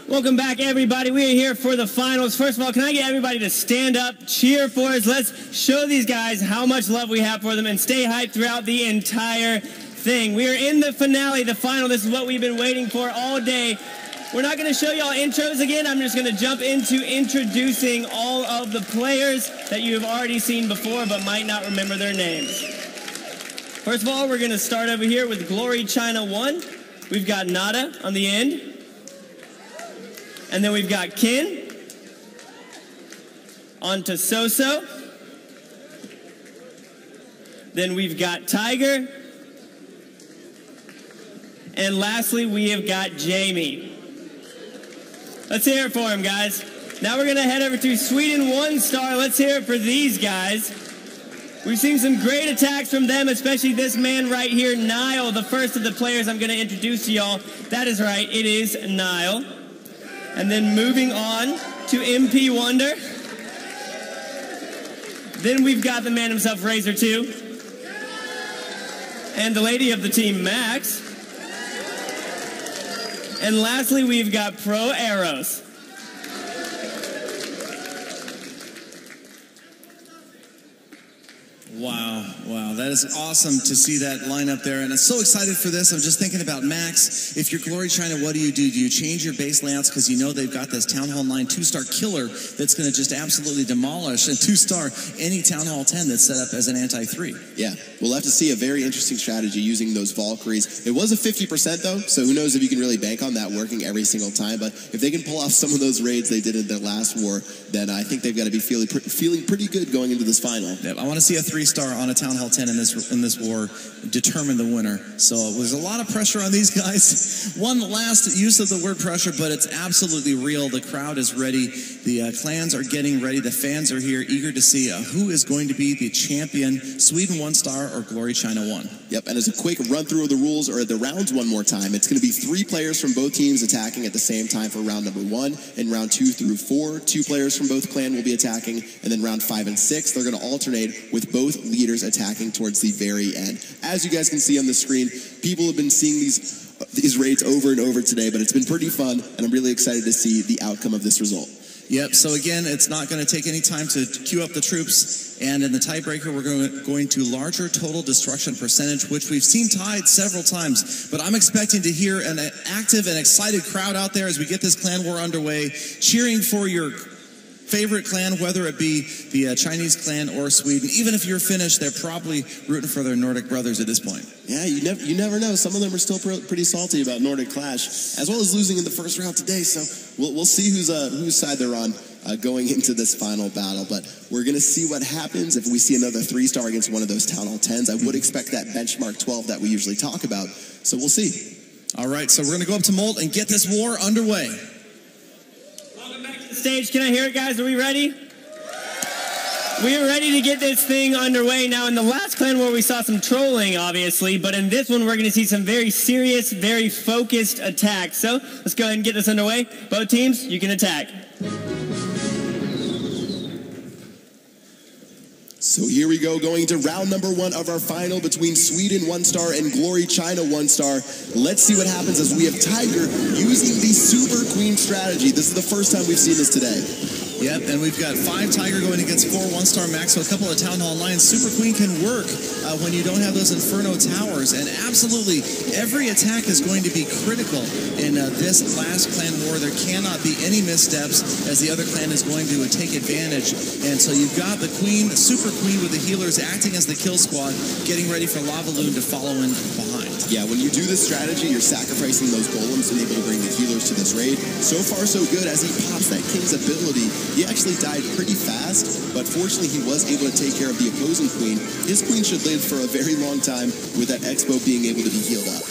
Welcome back, everybody. We are here for the finals. First of all, can I get everybody to stand up, cheer for us? Let's show these guys how much love we have for them and stay hyped throughout the entire thing. We are in the finale, the final. This is what we've been waiting for all day. We're not going to show y'all intros again. I'm just going to jump into introducing all of the players that you have already seen before but might not remember their names. First of all, we're going to start over here with Glory China 1. We've got Nada on the end. And then we've got Kin. On to Soso. Then we've got Tiger. And lastly, we have got Jamie. Let's hear it for him, guys. Now we're going to head over to Sweden 1 star. Let's hear it for these guys. We've seen some great attacks from them, especially this man right here, Nile, the first of the players I'm going to introduce to y'all. That is right, it is Nile. And then moving on to MP Wonder. Then we've got the man himself, Razor 2. And the lady of the team, Max. And lastly, we've got Pro Arrows. Wow, that is awesome to see that lineup there, and I'm so excited for this. I'm just thinking about Max. If you're Glory China, what do? Do you change your base layouts because you know they've got this Town Hall 9 2-star killer that's going to just absolutely demolish, and 2-star any Town Hall 10 that's set up as an anti-3? Yeah, we'll have to see a very interesting strategy using those Valkyries. It was a 50% though, so who knows if you can really bank on that working every single time, but if they can pull off some of those raids they did in their last war, then I think they've got to be feeling pretty good going into this final. Yeah, I want to see a 3-star on a Town Hall 10 in this war determine the winner. So there's a lot of pressure on these guys. One last use of the word pressure, but it's absolutely real. The crowd is ready. The clans are getting ready. The fans are here, eager to see who is going to be the champion, Sweden 1 star or Glory China 1. Yep, and as a quick run through of the rules or the rounds one more time, it's going to be 3 players from both teams attacking at the same time for round number 1. In round 2 through 4, 2 players from both clan will be attacking, and then round 5 and 6, they're going to alternate with both leaders attacking towards the very end. As you guys can see on the screen, people have been seeing these raids over and over today, but it's been pretty fun, and I'm really excited to see the outcome of this result. Yep, so again, it's not going to take any time to queue up the troops, and in the tiebreaker, we're going to larger total destruction percentage, which we've seen tied several times, but I'm expecting to hear an active and excited crowd out there as we get this clan war underway, cheering for your favorite clan, whether it be the Chinese clan or Sweden. Even if you're Finnish, they're probably rooting for their Nordic brothers at this point. Yeah, you never know. Some of them are still pretty salty about Nordic Clash, as well as losing in the first round today. So we'll see whose side they're on going into this final battle. But we're going to see what happens if we see another 3-star against one of those Town Hall 10s. I would expect that benchmark 12 that we usually talk about. So we'll see. All right, so we're going to go up to Molt and get this war underway. Stage, can I hear it, guys? Are we ready? We are ready to get this thing underway. Now, in the last clan war, we saw some trolling, obviously, but in this one, we're going to see some very serious, very focused attacks. So, let's go ahead and get this underway. Both teams, you can attack. So here we go, going to round number 1 of our final between Sweden 1 star and Glory China 1 star. Let's see what happens as we have Tiger using the Super Queen strategy. This is the first time we've seen this today. Yep, and we've got 5 Tiger going against 4 1-star Max, so a couple of Town Hall 9s. Super Queen can work when you don't have those Inferno Towers, and absolutely every attack is going to be critical in this last clan war. There cannot be any missteps as the other clan is going to take advantage, and so you've got the Queen, the Super Queen with the healers acting as the kill squad, getting ready for Lava Loon to follow in behind. Yeah, when you do this strategy, you're sacrificing those golems and able to bring the healers to this raid. So far, so good. As he pops that King's ability, he actually died pretty fast, but fortunately he was able to take care of the opposing Queen. His Queen should live for a very long time with that Expo being able to be healed up.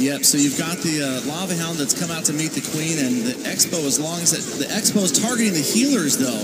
Yep, so you've got the Lava Hound that's come out to meet the Queen, and the Expo, as long as the Expo is targeting the healers, though,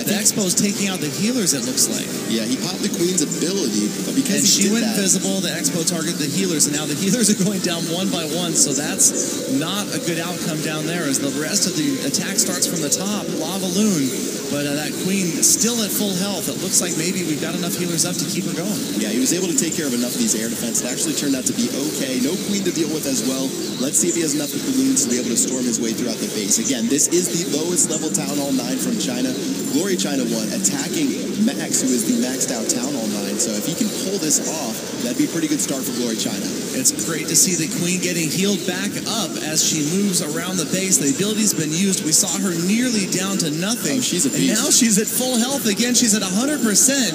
The Expo's taking out the healers, it looks like. Yeah, he popped the Queen's ability, but because she went invisible, the Expo targeted the healers, and now the healers are going down one by one, so that's not a good outcome down there as the rest of the attack starts from the top. Lava Loon, but that Queen still at full health. It looks like maybe we've got enough healers up to keep her going. Yeah, he was able to take care of enough of these air defense. It actually turned out to be okay. No Queen to deal with as well. Let's see if he has enough balloons to be able to storm his way throughout the base. Again, this is the lowest level Town Hall 9 from China. Glory China 1 attacking Max, who is the maxed out Town Hall 9. So if he can pull this off, that'd be a pretty good start for Glory China. It's great to see the Queen getting healed back up as she moves around the base. The ability's been used. We saw her nearly down to nothing. Oh, she's a beast. And now she's at full health again. She's at 100%.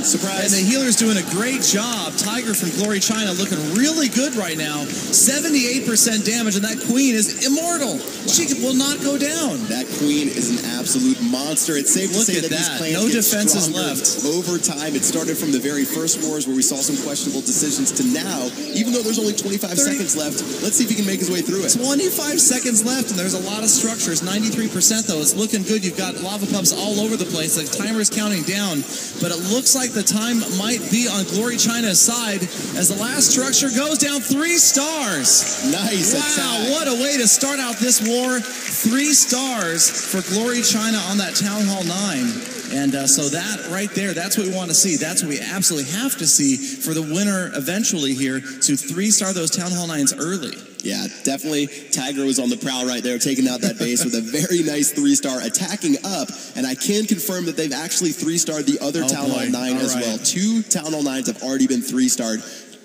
Surprise. And the healer's doing a great job. Tiger from Glory China looking really good right now. 78% damage, and that Queen is immortal. Wow. She will not go down. That Queen is an absolute monster. It's safe to say that these clans no get defenses stronger left. over time. It started from the very first wars where we saw some questionable decisions to now, even though there's only 25 seconds left, let's see if he can make his way through it. 25 seconds left, and there's a lot of structures. 93% though. It's looking good. You've got lava pups all over the place. The timer is counting down, but it looks like the time might be on Glory China's side as the last structure goes down. 3 stars. Nice. Wow, attack. what a way to start out this war. 3 stars for Glory China on that Town Hall 9. And so that right there, that's what we want to see. That's what we absolutely have to see for the winner eventually here, to 3-star those Town Hall 9s early. Yeah, definitely. Tiger was on the prowl right there, taking out that base with a very nice 3-star, attacking up. And I can confirm that they've actually 3-starred the other Town Hall 9 as well. 2 Town Hall 9s have already been 3-starred.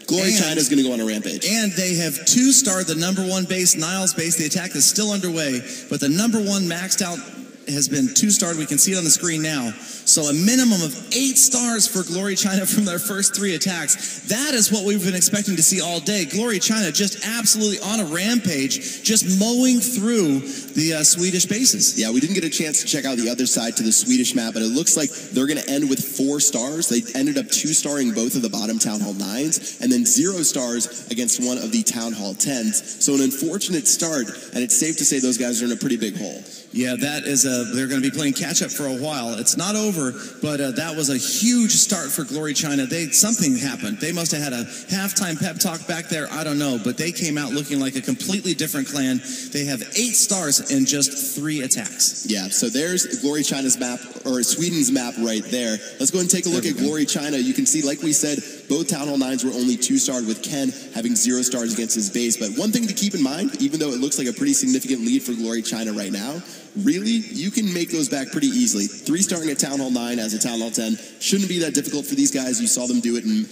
Glory China's going to go on a rampage. And they have 2-starred the #1 base, Niall's base. The attack is still underway, but the #1 maxed out has been 2-starred. We can see it on the screen now. So a minimum of 8 stars for Glory China from their first 3 attacks. That is what we've been expecting to see all day. Glory China just absolutely on a rampage, just mowing through the Swedish bases. Yeah, we didn't get a chance to check out the other side to the Swedish map, but it looks like they're going to end with 4 stars. They ended up 2-starring both of the bottom Town Hall 9s, and then 0 stars against one of the Town Hall 10s. So an unfortunate start, and it's safe to say those guys are in a pretty big hole. Yeah, that is they're going to be playing catch-up for a while. It's not over, but that was a huge start for Glory China. Something happened. They must have had a halftime pep talk back there. I don't know, but they came out looking like a completely different clan. They have 8 stars in just 3 attacks. Yeah, so there's Glory China's map, or Sweden's map right there. Let's go ahead and take a look at Glory China. You can see, like we said, both Town Hall 9s were only 2-starred, with Ken having 0 stars against his base. But one thing to keep in mind, even though it looks like a pretty significant lead for Glory China right now, really, you can make those back pretty easily. 3-starring a Town Hall 9 as a Town Hall 10 shouldn't be that difficult for these guys. You saw them do it in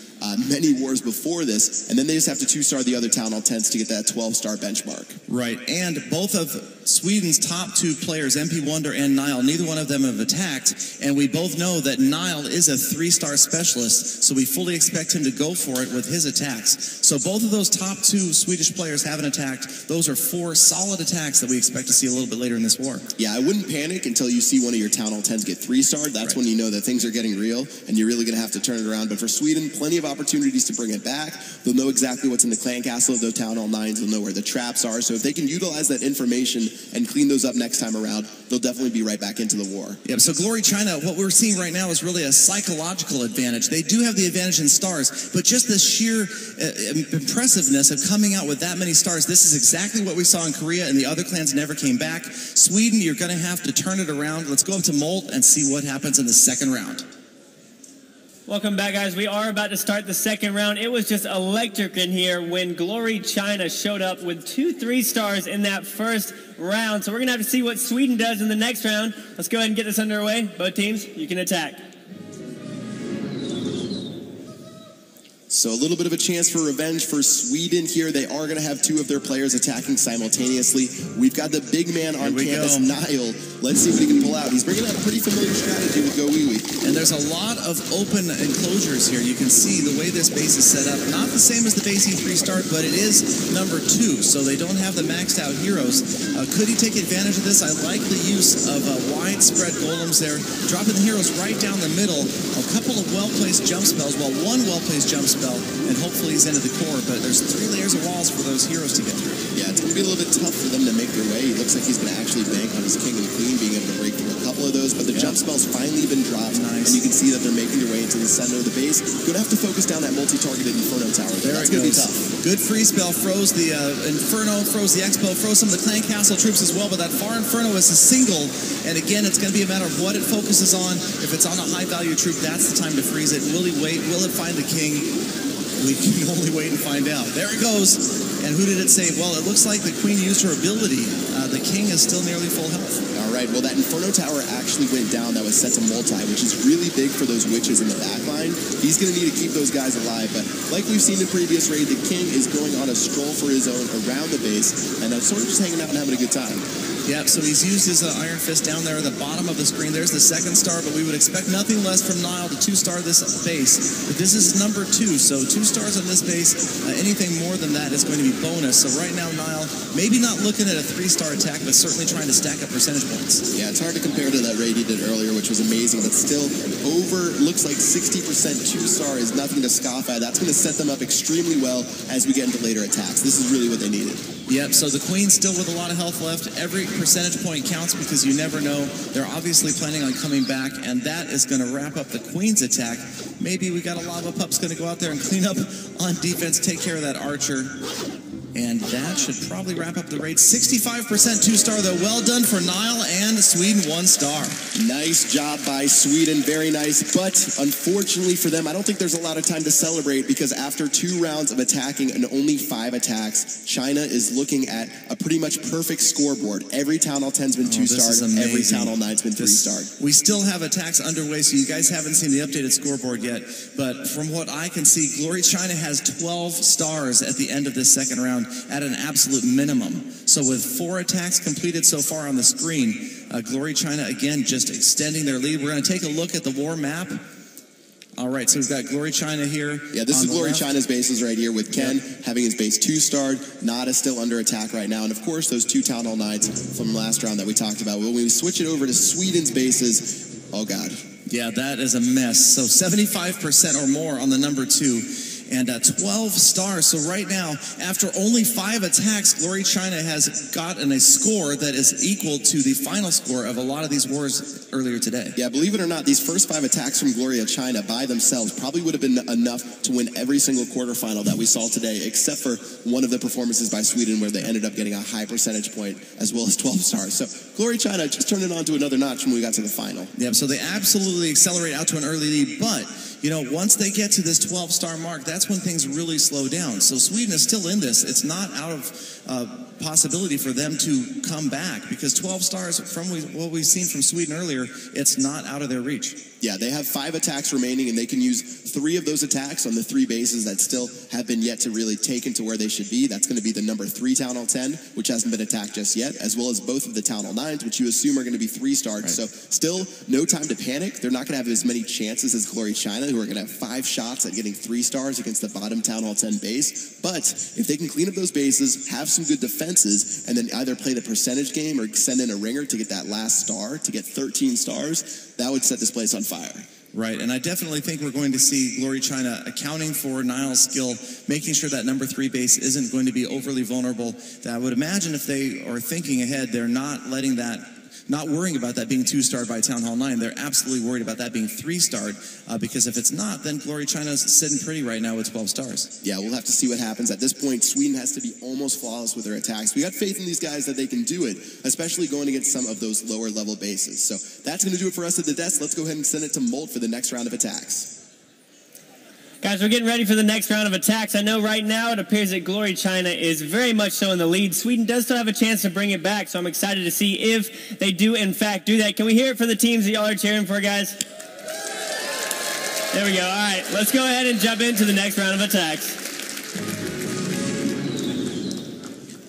many wars before this, and then they just have to 2-star the other Town Hall 10s to get that 12-star benchmark. Right, and both of Sweden's top 2 players, MP Wonder and Niall, neither one of them have attacked, and we both know that Niall is a 3-star specialist, so we fully expect him to go for it with his attacks. So both of those top 2 Swedish players haven't attacked. Those are 4 solid attacks that we expect to see a little bit later in this war. Yeah, I wouldn't panic until you see one of your Town Hall 10s get 3-starred. That's when you know that things are getting real, and you're really going to have to turn it around. But for Sweden, plenty of opportunities to bring it back. They'll know exactly what's in the clan castle of those Town Hall 9s. They'll know where the traps are. So if they can utilize that information and clean those up next time around, they'll definitely be right back into the war. Yeah, so Glory China, what we're seeing right now is really a psychological advantage. They do have the advantage in stars, but just the sheer impressiveness of coming out with that many stars, this is exactly what we saw in Korea, and the other clans never came back. Sweden, you're going to have to turn it around. Let's go up to Molt and see what happens in the second round. Welcome back, guys. We are about to start the second round. It was just electric in here when Glory China showed up with 2 3-stars in that first round. So we're going to have to see what Sweden does in the next round. Let's go ahead and get this underway. Both teams, you can attack. So a little bit of a chance for revenge for Sweden here. They are going to have 2 of their players attacking simultaneously. We've got the big man on campus, Niall. Let's see what he can pull out. He's bringing out a pretty familiar strategy with Go Wee Wee. And there's a lot of open enclosures here. You can see the way this base is set up. Not the same as the base he 3-starred, but it is number 2, so they don't have the maxed out heroes. Could he take advantage of this? I like the use of widespread golems there, dropping the heroes right down the middle. A couple of well-placed jump spells, well, one well-placed jump spell, and hopefully he's into the core, but there's 3 layers of walls for those heroes to get through. Yeah, it's going to be a little bit tough for them to make their way. He looks like he's going to actually bank on his king and queen being able to break through a couple of those, but the jump spell's finally been dropped, and you can see that they're making their way into the center of the base. Going to have to focus down that multi-targeted Inferno Tower. That's going to be tough. Good free spell, froze the Inferno, froze the Expo, froze some of the Clan Castle troops as well, but that far Inferno is a single, and again, it's going to be a matter of what it focuses on. If it's on a high-value troop, that's the time to freeze it. Will he wait? Will it find the king? We can only wait and find out. There it goes. And who did it save? Well, it looks like the queen used her ability. The king is still nearly full health. All right, well, that Inferno Tower actually went down. That was set to multi, which is really big for those witches in the back line. He's going to need to keep those guys alive, but like we've seen in previous raid, the king is going on a stroll for his own around the base, and sort of just hanging out and having a good time. Yep, so he's used his Iron Fist down there at the bottom of the screen. There's the second star, but we would expect nothing less from Nile to 2-star this base. But this is number 2, so 2 stars on this base. Anything more than that is going to be bonus. So right now, Nile, maybe not looking at a 3-star attack, but certainly trying to stack up percentage points. Yeah, it's hard to compare to that raid he did earlier, which was amazing, but still looks like 60% 2-star is nothing to scoff at. That's going to set them up extremely well as we get into later attacks. This is really what they needed. Yep, so the queen's still with a lot of health left. Every percentage point counts because you never know. They're obviously planning on coming back, and that is going to wrap up the queen's attack. Maybe we got a Lava Pup's going to go out there and clean up on defense, take care of that archer. And that should probably wrap up the raid. 65% 2-star, though. Well done for Nile and Sweden, 1-star. Nice job by Sweden. Very nice. But unfortunately for them, I don't think there's a lot of time to celebrate because after 2 rounds of attacking and only 5 attacks, China is looking at a pretty much perfect scoreboard. Every Town Hall 10's been 2-starred. Every Town Hall 9's been 3-starred. We still have attacks underway, so you guys haven't seen the updated scoreboard yet. But from what I can see, Glory China has 12 stars at the end of this second round, at an absolute minimum. So with 4 attacks completed so far on the screen, Glory China, again, just extending their lead. We're going to take a look at the war map. All right, so we've got Glory China here. Yeah, this is Glory China's bases right here with Ken having his base 2-starred. Nada still under attack right now. And of course, those 2 Town Hall 9s from last round that we talked about. When we switch it over to Sweden's bases, oh God. Yeah, that is a mess. So 75% or more on the number 2. And 12 stars. So right now, after only 5 attacks, Glory China has gotten a score that is equal to the final score of a lot of these wars earlier today. Yeah, believe it or not, these first 5 attacks from Gloria China by themselves probably would have been enough to win every single quarterfinal that we saw today, except for one of the performances by Sweden where they ended up getting a high percentage point as well as 12 stars. So Glory China just turned it on to another notch when we got to the final. Yeah, so they absolutely accelerate out to an early lead, but you know, once they get to this 12-star mark, that's when things really slow down. So Sweden is still in this. It's not out of possibility for them to come back because 12 stars, from what we've seen from Sweden earlier, it's not out of their reach. Yeah, they have 5 attacks remaining, and they can use 3 of those attacks on the 3 bases that still have been yet to really taken to where they should be. That's going to be the number 3 Town Hall 10, which hasn't been attacked just yet, as well as both of the Town Hall 9s, which you assume are going to be 3-starred. Right. So still no time to panic. They're not going to have as many chances as Glory China, who are going to have 5 shots at getting 3 stars against the bottom Town Hall 10 base. But if they can clean up those bases, have some good defenses, and then either play the percentage game or send in a ringer to get that last star, to get 13 stars, that would set this place on fire. Right, and I definitely think we're going to see Glory China accounting for Nile's skill, making sure that number 3 base isn't going to be overly vulnerable. I would imagine if they are thinking ahead, they're not letting that, not worrying about that being 2-starred by Town Hall 9. They're absolutely worried about that being 3-starred because if it's not, then Glory China's sitting pretty right now with 12 stars. Yeah, we'll have to see what happens. At this point, Sweden has to be almost flawless with their attacks. We got faith in these guys that they can do it, especially going against some of those lower level bases. So that's going to do it for us at the desk. Let's go ahead and send it to Molt for the next round of attacks. Guys, we're getting ready for the next round of attacks. I know right now it appears that Glory China is very much so in the lead. Sweden does still have a chance to bring it back, so I'm excited to see if they do, in fact, do that. Can we hear it for the teams that y'all are cheering for, guys? There we go. All right, let's go ahead and jump into the next round of attacks.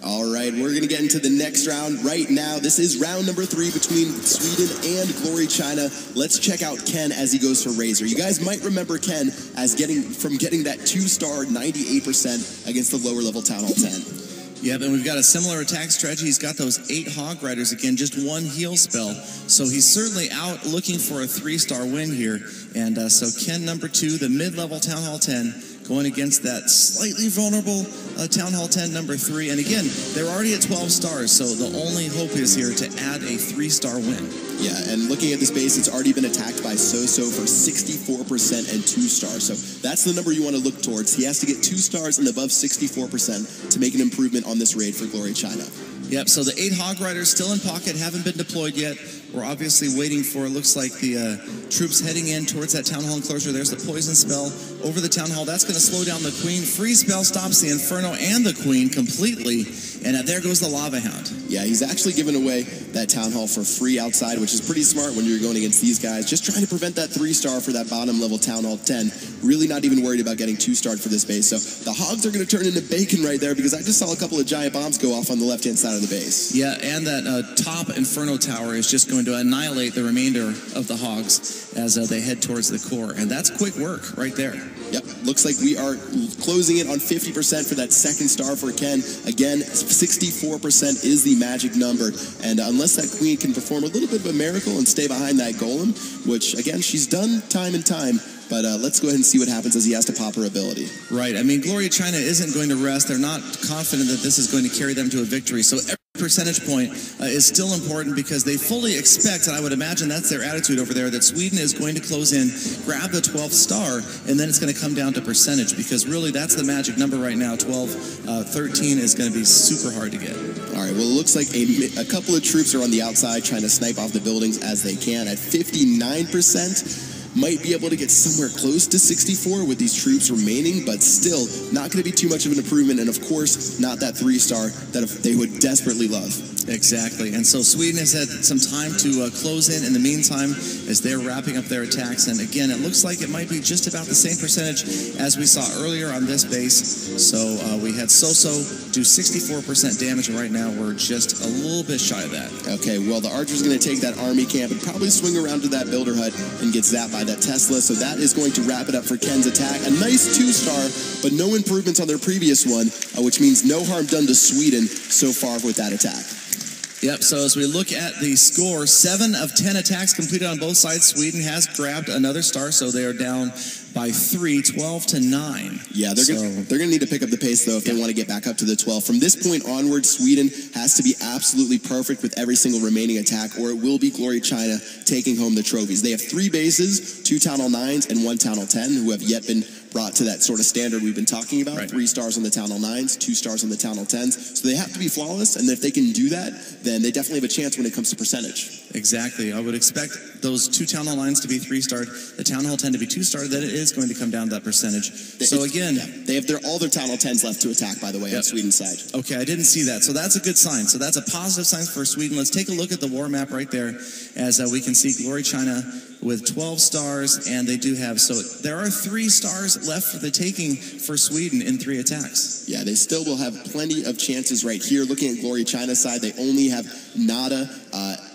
All right, we're going to get into the next round right now. This is round number 3 between Sweden and Glory China. Let's check out Ken as he goes for Razor. You guys might remember Ken as getting that 2-star 98% against the lower level Town Hall 10. Yeah, then we've got a similar attack strategy. He's got those 8 Hog Riders, again, just 1 heal spell. So he's certainly out looking for a 3-star win here. And so Ken, number 2, the mid-level Town Hall 10, going against that slightly vulnerable Town Hall 10 number 3. And again, they're already at 12 stars, so the only hope is here to add a 3-star win. Yeah, and looking at this base, it's already been attacked by CoC for 64% and 2 stars. So that's the number you want to look towards. He has to get 2 stars and above 64% to make an improvement on this raid for Glory China. Yep, so the 8 Hog Riders still in pocket, haven't been deployed yet. We're obviously waiting for, it looks like the troops heading in towards that Town Hall enclosure. There's the poison spell over the Town Hall. That's going to slow down the Queen. Freeze spell stops the Inferno and the Queen completely. And there goes the Lava Hound. Yeah, he's actually given away that Town Hall for free outside, which is pretty smart when you're going against these guys. Just trying to prevent that 3-star for that bottom level Town Hall 10. Really not even worried about getting 2-starred for this base. So the Hogs are going to turn into bacon right there, because I just saw a couple of giant bombs go off on the left-hand side of the base. Yeah, and that top Inferno Tower is just going to annihilate the remainder of the Hogs as they head towards the core. And that's quick work right there. Yep, looks like we are closing in on 50% for that 2nd star for Ken. Again, 64% is the magic number. And unless that Queen can perform a little bit of a miracle and stay behind that Golem, which, again, she's done time and time, but let's go ahead and see what happens as he has to pop her ability. Right. I mean, Glory China isn't going to rest. They're not confident that this is going to carry them to a victory. So every percentage point is still important, because they fully expect, and I would imagine that's their attitude over there, that Sweden is going to close in, grab the 12th star, and then it's going to come down to percentage, because really that's the magic number right now. 12, 13 is going to be super hard to get. All right, well, it looks like a couple of troops are on the outside trying to snipe off the buildings as they can at 59%. Might be able to get somewhere close to 64 with these troops remaining, but still not going to be too much of an improvement, and of course not that 3-star that they would desperately love. Exactly, and so Sweden has had some time to close in the meantime as they're wrapping up their attacks, and again it looks like it might be just about the same percentage as we saw earlier on this base. So we had CoC do 64% damage, and right now we're just a little bit shy of that. Okay, well, the Archer's going to take that army camp and probably swing around to that builder hut and get zapped by that Tesla, so that is going to wrap it up for Ken's attack. A nice 2-star, but no improvements on their previous one, which means no harm done to Sweden so far with that attack. Yep, so as we look at the score, 7 of 10 attacks completed on both sides. Sweden has grabbed another star, so they are down by 3, 12 to 9. Yeah, they're going to need to pick up the pace, though, if they want to get back up to the 12. From this point onward, Sweden has to be absolutely perfect with every single remaining attack, or it will be Glory China taking home the trophies. They have 3 bases, 2 Town Hall 9s and 1 Town Hall 10, who have yet been brought to that sort of standard we've been talking about. Right. 3 stars on the Town Hall 9s, 2 stars on the Town Hall 10s. So they have to be flawless, and if they can do that, then they definitely have a chance when it comes to percentage. Exactly. I would expect those 2 Town Hall 9s to be 3-starred, the Town Hall 10 to be 2-starred, then it is going to come down to that percentage. So again... Yeah, they have all their Town Hall 10s left to attack, by the way, on Sweden's side. Okay, I didn't see that. So that's a good sign. So that's a positive sign for Sweden. Let's take a look at the war map right there, as we can see Glory China with 12 stars, and they do have, so there are 3 stars left for the taking for Sweden in 3 attacks. Yeah, they still will have plenty of chances right here. Looking at Glory China's side, they only have Nada,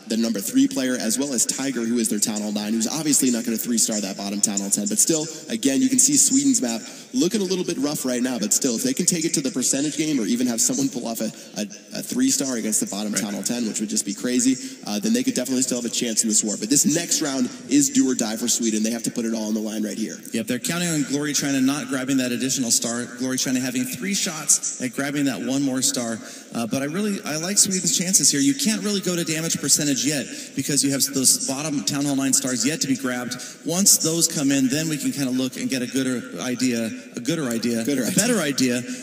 the number 3 player, as well as Tiger, who is their Town Hall 9, who's obviously not going to 3-star that bottom Town Hall 10. But still, again, you can see Sweden's map looking a little bit rough right now, but still, if they can take it to the percentage game, or even have someone pull off a 3-star against the bottom Town Hall 10, which would just be crazy, then they could definitely still have a chance in this war. But this next round is do or die for Sweden. They have to put it all on the line right here. Yep, they're counting on Glory China not grabbing that additional star. Glory China having 3 shots at grabbing that 1 more star. But I like Sweden's chances here. You can't really go to damage percentage yet, because you have those bottom Town Hall 9 stars yet to be grabbed. Once those come in, then we can kind of look and get a better idea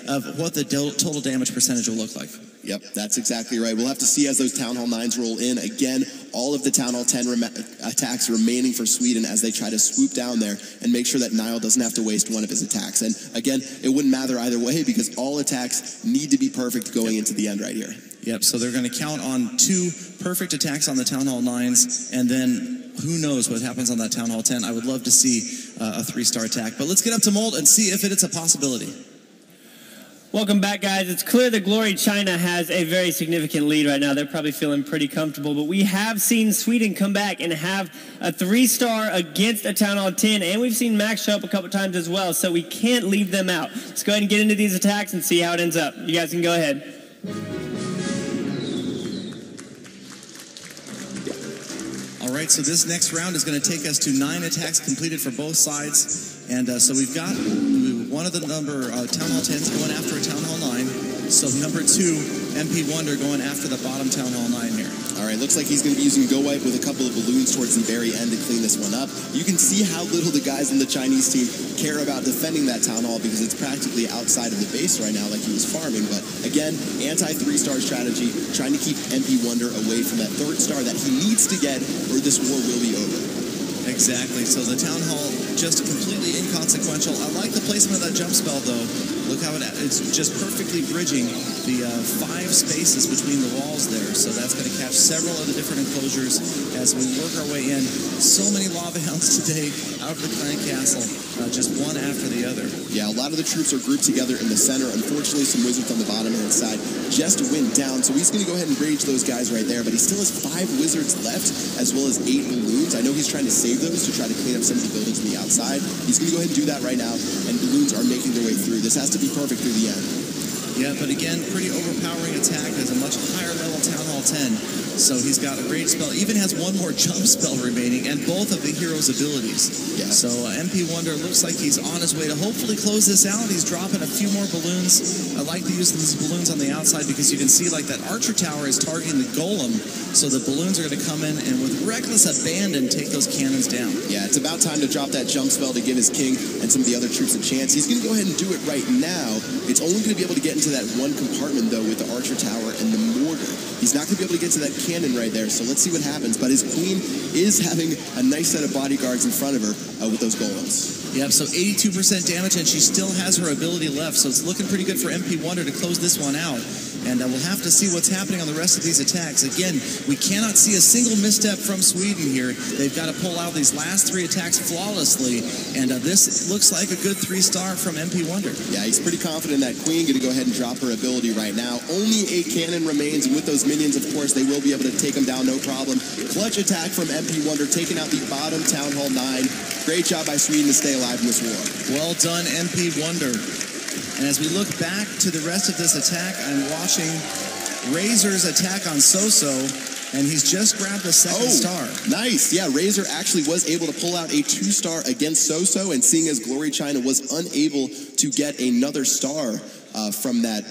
of what the total damage percentage will look like. Yep, that's exactly right. We'll have to see as those Town Hall 9s roll in. Again, all of the Town Hall 10 attacks remaining for Sweden as they try to swoop down there and make sure that Niall doesn't have to waste one of his attacks. And again, it wouldn't matter either way, because all attacks need to be perfect going into the end right here. Yep, so they're going to count on 2 perfect attacks on the Town Hall 9s, and then who knows what happens on that Town Hall 10. I would love to see a 3-star attack. But let's get up to Molt and see if it's a possibility. Welcome back, guys. It's clear that Glory China has a very significant lead right now. They're probably feeling pretty comfortable, but we have seen Sweden come back and have a 3-star against a Town Hall 10, and we've seen Max show up a couple times as well, so we can't leave them out. Let's go ahead and get into these attacks and see how it ends up. You guys can go ahead. All right, so this next round is going to take us to 9 attacks completed for both sides. And so we've got one of the Town Hall 10s going after a Town Hall 9. So number 2, MP Wonder going after the bottom Town Hall 9 here. All right, looks like he's going to be using Go Wipe with a couple of balloons towards the very end to clean this one up. You can see how little the guys in the Chinese team care about defending that Town Hall because it's practically outside of the base right now like he was farming. But again, anti-3-star strategy, trying to keep MP Wonder away from that 3rd star that he needs to get or this war will be over. Exactly. So the Town Hall just completely inconsequential. I like the placement of that jump spell, though. Look how it's just perfectly bridging the 5 spaces between the walls there. So that's going to catch several of the different enclosures as we work our way in. So many lava hounds today out of the clan castle, just one after the other. Yeah, a lot of the troops are grouped together in the center. Unfortunately, some wizards on the bottom hand side just went down. So he's going to go ahead and rage those guys right there. But he still has 5 wizards left, as well as 8 balloons. I know he's trying to save those to try to clean up some of the buildings on the outside. He's going to go ahead and do that right now, and balloons are making their way through. This has to be perfect through the end. Yeah, but again, pretty overpowering attack as a much higher level Town Hall 10. So he's got a rage spell, even has one more jump spell remaining, and both of the hero's abilities. Yeah. So MP Wonder looks like he's on his way to hopefully close this out. He's dropping a few more balloons. I like the use of these balloons on the outside because you can see like that archer tower is targeting the golem. So the balloons are going to come in and with reckless abandon take those cannons down. Yeah, it's about time to drop that jump spell to give his king and some of the other troops a chance. He's going to go ahead and do it right now. It's only going to be able to get into that one compartment, though, with the archer tower and the mortar. He's not going to be able to get to that cannon right there, so let's see what happens. But his queen is having a nice set of bodyguards in front of her with those golems. Yep, so 82% damage, and she still has her ability left, so it's looking pretty good for MP Wonder to close this one out. And we'll have to see what's happening on the rest of these attacks. Again, we cannot see a single misstep from Sweden here. They've got to pull out these last 3 attacks flawlessly, and this looks like a good 3-star from MP Wonder. Yeah, he's pretty confident in that queen. Going to go ahead and drop her ability right now. Only a cannon remains, and with those minions, of course, they will be able to take them down, no problem. Clutch attack from MP Wonder, taking out the bottom Town Hall 9. Great job by Sweden to stay alive in this war. Well done, MP Wonder. And as we look back to the rest of this attack, I'm watching Razor's attack on CoC, and he's just grabbed the 2nd star. Nice. Yeah, Razor actually was able to pull out a 2-star against CoC, and seeing as Glory China was unable to get another star from that,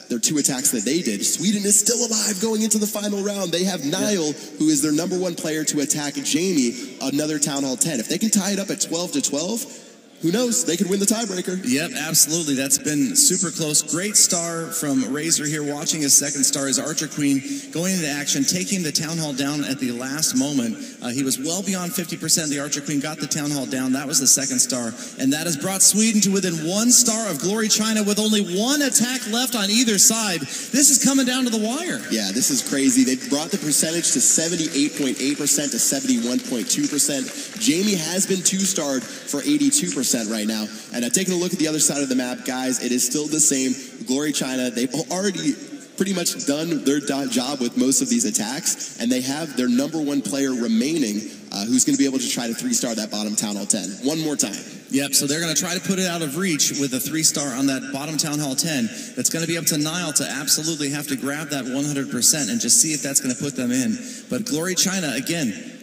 their 2 attacks that they did, Sweden is still alive going into the final round. They have Niall, who is their #1 player to attack Jamie, another Town Hall 10. If they can tie it up at 12-12, who knows? They could win the tiebreaker. Yep, absolutely. That's been super close. Great star from Razor here, watching his 2nd star, his Archer Queen, going into action, taking the Town Hall down at the last moment. He was well beyond 50%. The Archer Queen got the Town Hall down. That was the 2nd star. And that has brought Sweden to within 1 star of Glory China with only 1 attack left on either side. This is coming down to the wire. Yeah, this is crazy. They brought the percentage to 78.8% to 71.2%. Jamie has been 2-starred for 82%. Right now. And taking a look at the other side of the map, guys, it is still the same. Glory China, they've already pretty much done their job with most of these attacks, and they have their #1 player remaining who's going to be able to try to 3-star that bottom Town Hall 10 one more time. Yep, so they're going to try to put it out of reach with a 3-star on that bottom Town Hall 10. That's going to be up to Niall to absolutely have to grab that 100% and just see if that's going to put them in. But Glory China, again,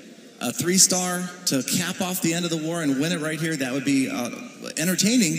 a 3-star to cap off the end of the war and win it right here, that would be entertaining.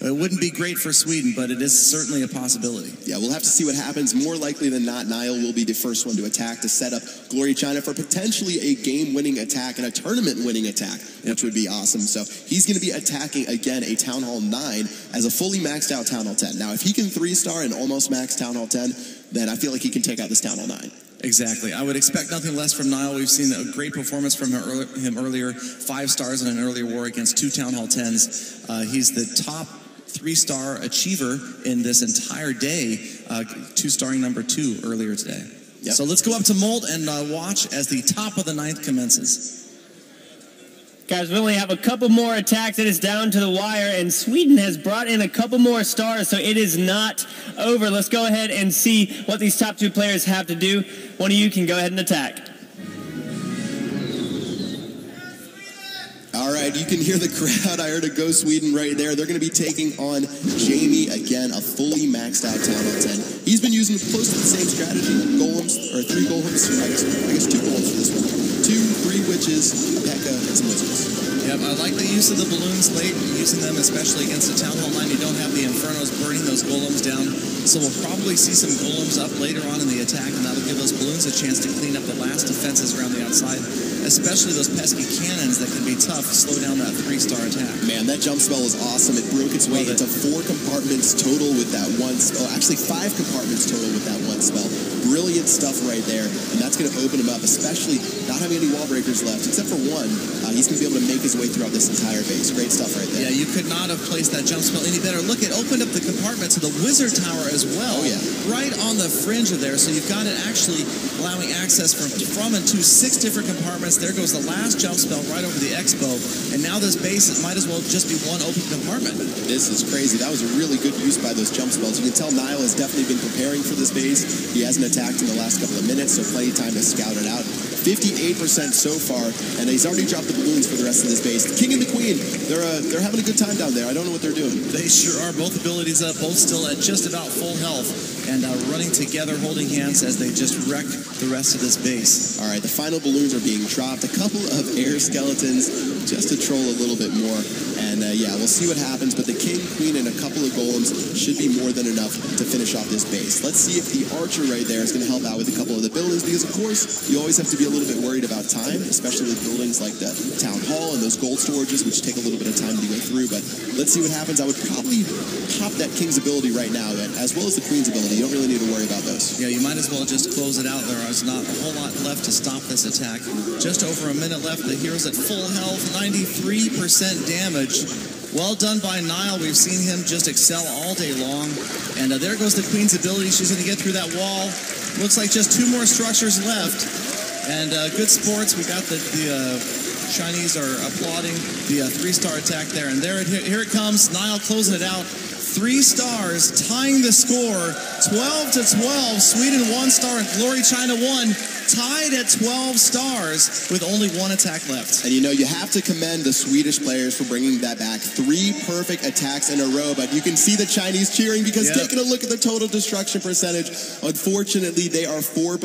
It wouldn't be great for Sweden, but it is certainly a possibility. Yeah, we'll have to see what happens. More likely than not, Niall will be the first one to attack to set up Glory China for potentially a game-winning attack and a tournament-winning attack, which would be awesome. So he's going to be attacking, again, a Town Hall 9 as a fully maxed out Town Hall 10. Now, if he can 3-star and almost max Town Hall 10, then I feel like he can take out this Town Hall 9. Exactly. I would expect nothing less from Niall. We've seen a great performance from him earlier. 5 stars in an earlier war against 2 Town Hall 10s. He's the top 3-star achiever in this entire day, 2-starring #2 earlier today. Yep. So let's go up to Molt and watch as the top of the 9th commences. Guys, we only have a couple more attacks. It is down to the wire, and Sweden has brought in a couple more stars, so it is not over. Let's go ahead and see what these top 2 players have to do. One of you can go ahead and attack. All right, you can hear the crowd. I heard a Go Sweden right there. They're going to be taking on Jamie again, a fully maxed out Town Hall 10. He's been using close to the same strategy. Golems, or 3 golems, I guess 2 golems for this one. 2 3 witches, a P.E.K.K.A, and some wizards. Yep, I like the use of the balloons late, using them especially against the Town Hall 9. You don't have the Infernos burning those golems down, so we'll probably see some golems up later on in the attack, and that'll give those balloons a chance to clean up the last defenses around the outside, especially those pesky cannons that can be tough to slow down that 3-star attack. Man, that jump spell is awesome. It broke its way into 4 compartments total with that one spell. Actually, 5 compartments total with that one spell. Brilliant stuff right there, and that's going to open him up, especially not having any wall breakers left, except for one. He's going to be able to make his way throughout this entire base. Great stuff right there. Yeah, you could not have placed that jump spell any better. Look, it opened up the compartment to the wizard tower as well. Oh, yeah. Right on the fringe of there, so you've got it actually allowing access from and to 6 different compartments. There goes the last jump spell right over the expo, and now this base, it might as well just be one open compartment. This is crazy. That was a really good use by those jump spells. You can tell Niall has definitely been preparing for this base. He hasn't attacked in the last couple of minutes, so plenty of time to scout it out. 58% so far, and he's already dropped the balloons for the rest of this base. The King and the Queen, they're having a good time down there. I don't know what they're doing. They sure are. Both abilities up, both still at just about full health, and running together, holding hands as they just wreck the rest of this base. All right, the final balloons are being dropped. A couple of air skeletons just to troll a little bit more, and yeah, we'll see what happens, but the King, Queen, and a couple of golems should be more than enough to finish off this base. Let's see if the archer right there is going to help out with a couple of the buildings, because of course, you always have to be a little bit worried about time, especially with buildings like the Town Hall and those gold storages, which take a little bit of time to go through, but let's see what happens. I would probably pop that King's ability right now, as well as the Queen's ability. You don't really need to worry about those. Yeah, you might as well just close it out. There is not a whole lot left to stop this attack. Just over a minute left. The hero's at full health, 93% damage. Well done by Niall. We've seen him just excel all day long. And there goes the Queen's ability. She's going to get through that wall. Looks like just 2 more structures left. And good sports. We got the Chinese are applauding the 3-star attack there. And here it comes. Niall closing it out. 3 stars, tying the score. 12-12. Sweden 1 star and Glory China 1. Tied at 12 stars with only 1 attack left. And you know, you have to commend the Swedish players for bringing that back. 3 perfect attacks in a row, but you can see the Chinese cheering because taking a look at the total destruction percentage, unfortunately, they are 4%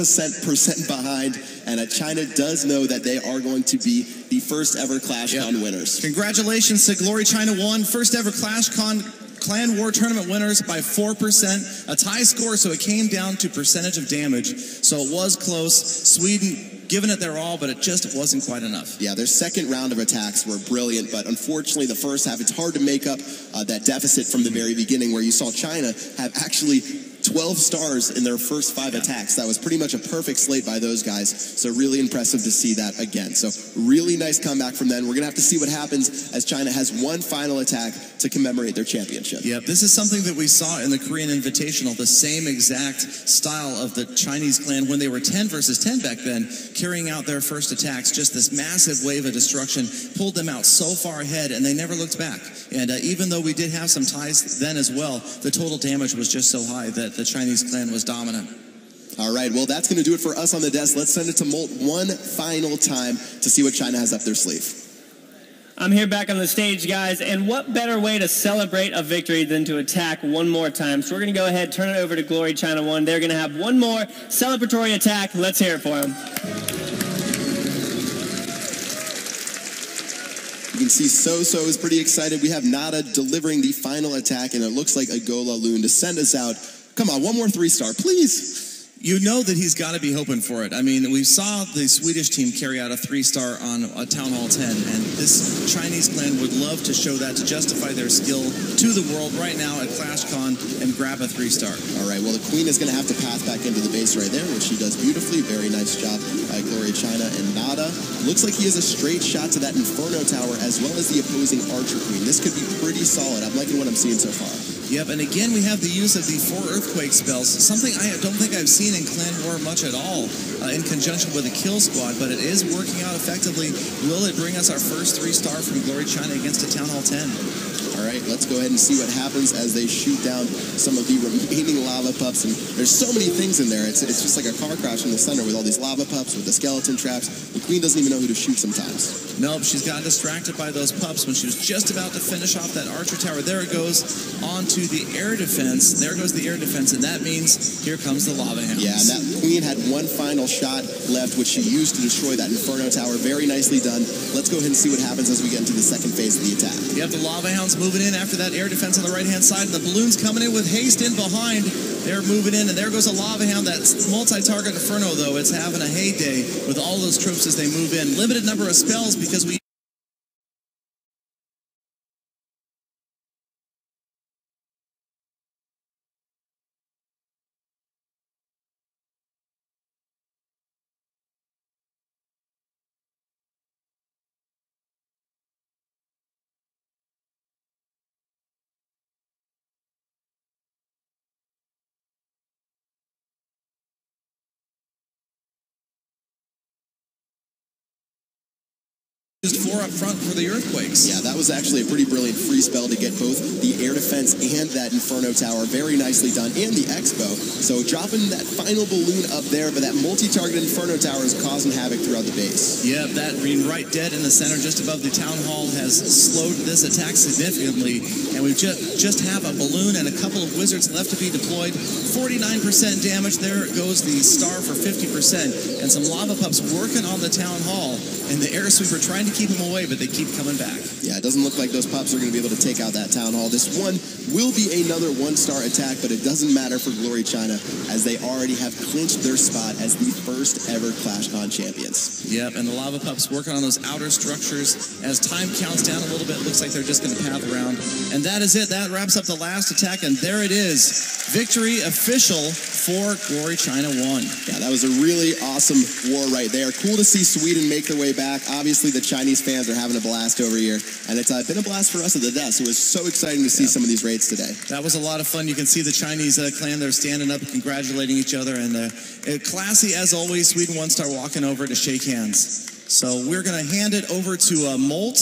behind, and China does know that they are going to be the first ever CLASHCON winners. Congratulations to Glory China 1, first ever CLASHCon Clan War Tournament winners by 4%, a tie score, so it came down to percentage of damage. So it was close. Sweden giving it their all, but it just wasn't quite enough. Yeah, their second round of attacks were brilliant, but unfortunately the first half, it's hard to make up that deficit from the very beginning, where you saw China have actually 12 stars in their first 5 attacks. That was pretty much a perfect slate by those guys. So really impressive to see that again. So really nice comeback from them. We're going to have to see what happens as China has one final attack to commemorate their championship. Yep, this is something that we saw in the Korean Invitational, the same exact style of the Chinese clan when they were 10 versus 10 back then, carrying out their first attacks. Just this massive wave of destruction pulled them out so far ahead, and they never looked back. And even though we did have some ties then as well, the total damage was just so high that the Chinese clan was dominant. All right, well, that's going to do it for us on the desk. Let's send it to Molt one final time to see what China has up their sleeve. I'm here back on the stage, guys, and what better way to celebrate a victory than to attack one more time? So we're going to go ahead, turn it over to Glory China 1. They're going to have one more celebratory attack. Let's hear it for them. You can see So is pretty excited. We have Nada delivering the final attack, and it looks like a Gola Loon to send us out. Come on, one more 3-star, please. You know that he's got to be hoping for it. I mean, we saw the Swedish team carry out a 3-star on a Town Hall 10, and this Chinese clan would love to show that, to justify their skill to the world right now at CLASHCon and grab a 3-star. All right, well, the Queen is going to have to pass back into the base right there, which she does beautifully. Very nice job by Glory China. And Nada looks like he has a straight shot to that Inferno Tower as well as the opposing Archer Queen. This could be pretty solid. I'm liking what I'm seeing so far. Yep, and again, we have the use of the 4 Earthquake spells, something I don't think I've seen in Clan War much at all, in conjunction with a kill squad, but it is working out effectively. Will it bring us our first 3-star from Glory China against a Town Hall 10? All right, let's go ahead and see what happens as they shoot down some of the remaining lava pups. And there's so many things in there. It's just like a car crash in the center with all these lava pups, with the skeleton traps. We Queen doesn't even know who to shoot sometimes. Nope, she's gotten distracted by those pups when she was just about to finish off that archer tower. There it goes onto the air defense. There goes the air defense, and that means here comes the lava hounds. Yeah, and that Queen had one final shot left, which she used to destroy that Inferno tower. Very nicely done. Let's go ahead and see what happens as we get into the second phase of the attack. You have the lava hounds moving in after that air defense on the right-hand side, and the balloons coming in with haste in behind. They're moving in, and there goes a lava hound. That multi-target Inferno, though, it's having a heyday with all those troops as they move in. Limited number of spells because we used 4 up front for the earthquakes. Yeah, that was actually a pretty brilliant free spell to get both the air defense and that Inferno tower. Very nicely done, and the Expo. So dropping that final balloon up there, but that multi-target Inferno tower is causing havoc throughout the base. Yeah, that being right dead in the center just above the town hall has slowed this attack significantly, and we just have a balloon and a couple of wizards left to be deployed. 49% damage. There goes the star for 50%, and some lava pups working on the town hall, and the air sweeper trying to keep them away, but they keep coming back. Yeah, it doesn't look like those pups are going to be able to take out that town hall. This one will be another 1-star attack, but it doesn't matter for Glory China, as they already have clinched their spot as the first ever CLASHCON champions. Yep, and the lava pups working on those outer structures. As time counts down a little bit, looks like they're just going to path around. And that is it. That wraps up the last attack, and there it is. Victory official for Glory China 1. Yeah, that was a really awesome war right there. Cool to see Sweden make their way back. Obviously, the Chinese fans are having a blast over here, and it's been a blast for us at the desk. It was so exciting to see some of these raids today. That was a lot of fun. You can see the Chinese clan, they're standing up, congratulating each other, and classy as always. Sweden 1-star walking over to shake hands. So we're going to hand it over to Molt.